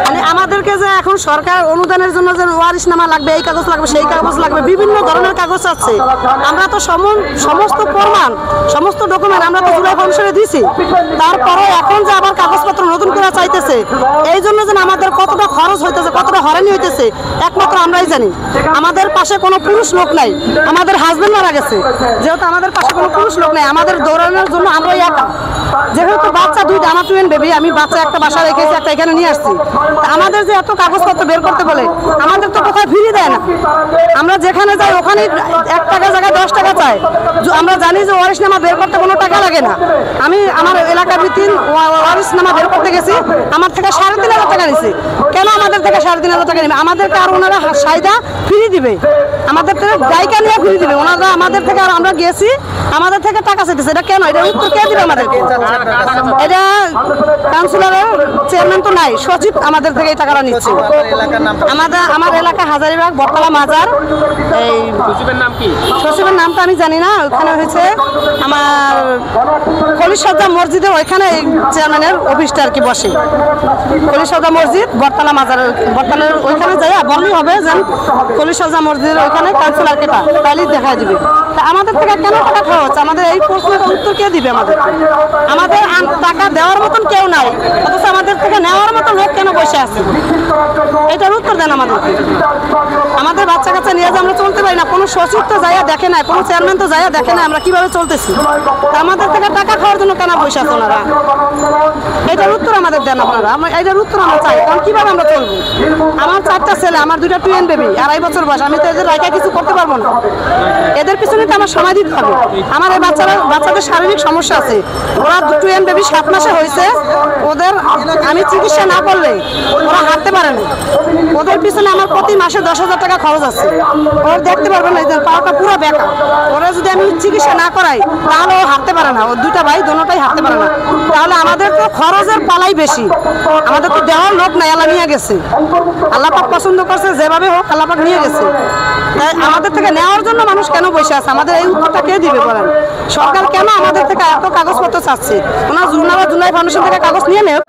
মানে আমাদেরকে যে এখন সরকার অনুদানের জন্য যে ওয়ারিশনামা লাগবে, এই কাগজ লাগবে, সেই কাগজ লাগবে, বিভিন্ন ধরনের কাগজ আছে। আমরা তো সমস্ত প্রমাণ, সমস্ত ডকুমেন্ট আমরা তো জুলাই ফাউন্ডেশনে দিছি। তারপরে এখন যে আবার কাগজপত্র নতুন করে চাইতেছে, এই জন্য যেন আমাদের কতটা খরচ হইতেছে, কতটা হয়রানি হইতেছে একমাত্র আমরাই জানি। আমাদের পাশে কোনো পুরুষ লোক নাই, আমাদের হাজবেন্ড মারা গেছে, যেহেতু আমাদের পাশে কোনো পুরুষ লোক নাই, আমাদের দৌড়ানোর জন্য আমরাই একা। যেহেতু বাচ্চা দুইটা, আমার টুয়েন বেবি, আমি বাচ্চা একটা বাসা রেখেছি, একটা এখানে নিয়ে আসছি। আমাদের যে এত কাগজপত্র বের করতে বলে, আমাদের তো কোথাও ফিরিয়ে দেয় না। আমরা যেখানে যাই ওখানে 1 টাকা জায়গায় 10 টাকা চাই। আমরা জানি যে ওয়ারিশনামা বের করতে কোনো টাকা লাগে না। আমি আমার এলাকার ভিত্তিক ওয়ারিশনামা বের করতে গেছি, আমার থেকে 3,500 টাকা নিছে। কেন আমাদের থেকে 3,500 টাকা নেবে? আমাদেরকে আর ওনারা সাইদা ফিরিয়ে দিবে, আমাদের থেকে দায়িকা নিয়ে ফিরিয়ে দিবে ওনারা। আমাদের থেকে আর আমরা গেছি, আমাদের থেকে টাকা চাইতেছে। এটা কেন? এটা উত্তর কে দিবে আমাদেরকে? এটা কাউন্সিলরের চেয়ারম্যান তো নাই, সচিব আমাদের থেকে এই টাকাটা নিচ্ছে। আমার এলাকা হাজারীবাগ বটতলা মাজার। এই সচিবের নামটা আমি জানি না। ওখানে হয়েছে আমার খলিশাজ্জা মসজিদের ওইখানে চেয়ারম্যানের অফিসটা আর কি বসে। খলিশাজ্জা মসজিদ বটতলা মাজারের, বটতলার ওইখানে যাই বললেই হবে যে খলিশাজ্জা মসজিদের ওইখানে কাউন্সিলর কেটা, তাহলেই দেখা দিবে। তা আমাদের থেকে কেন টাকা খাওয়া হচ্ছে? আমাদের এই প্রশ্নের উত্তর কে দিবে? আমাদের টাকা দেওয়ার মতন কেউ নাই, অথচ আমাদের থেকে নেওয়ার মতো লোক কেন বসে আছে? এটার উত্তর দেন আমাদেরকে। আমাদের বাচ্চা কাচ্চা নিয়ে যে আমরা চলতে পারি না, কোনো সচিব তো যাইয়া দেখে না, কোনো চেয়ারম্যান তো যাইয়া দেখে না আমরা কিভাবে চলতেছি। আমাদের থেকে টাকা খাওয়ার জন্য কেন বসে আছে ওনারা? এটার উত্তর আমাদের দেন আপনারা। এটার উত্তর আমরা চাই, কারণ কিভাবে আমরা চলবো? আমার 4টা ছেলে, আমার 2টা টুয়েন বেবি, 2.5 বছর বয়স। আমি তো এদের রাইকা কিছু করতে পারবো না। এদের পিছনে তো আমার সময় দিতে হবে। আমার এই বাচ্চাদের শারীরিক সমস্যা আছে। ওরা টুয়েন বেবি 7 মাসে হয়েছে। ওদের আমি চিকিৎসা না করলে ওরা হাঁটতে পারে না। ওদের পিছনে আমার প্রতি মাসে 10,000 টাকা খরচ আছে। ওরা দেখতে পারবে না, পাওয়াটা পুরো বেকা। ওরা যদি আমি চিকিৎসা না করাই তাহলে ও হাঁটতে পারে না। ওর 2টা ভাই দোনোটাই হাঁটতে পারে না। তাহলে আমাদের তো খরচের পালাই বেশি, আমাদের তো দেওয়ার লোক নাই। আল্লাহ নিয়ে গেছে, আল্লাহ পাক পছন্দ করছে, যেভাবে হোক আল্লাহ পাক নিয়ে গেছে। তাই আমাদের থেকে নেওয়ার জন্য মানুষ কেন বসে আছে? আমাদের এই উত্তরটা কে দিবে বলেন? সরকার কেন আমাদের থেকে এত কাগজপত্র চাচ্ছে? ওনারা জুলাই ফাউন্ডেশন থেকে কাগজ নিয়ে নেয়।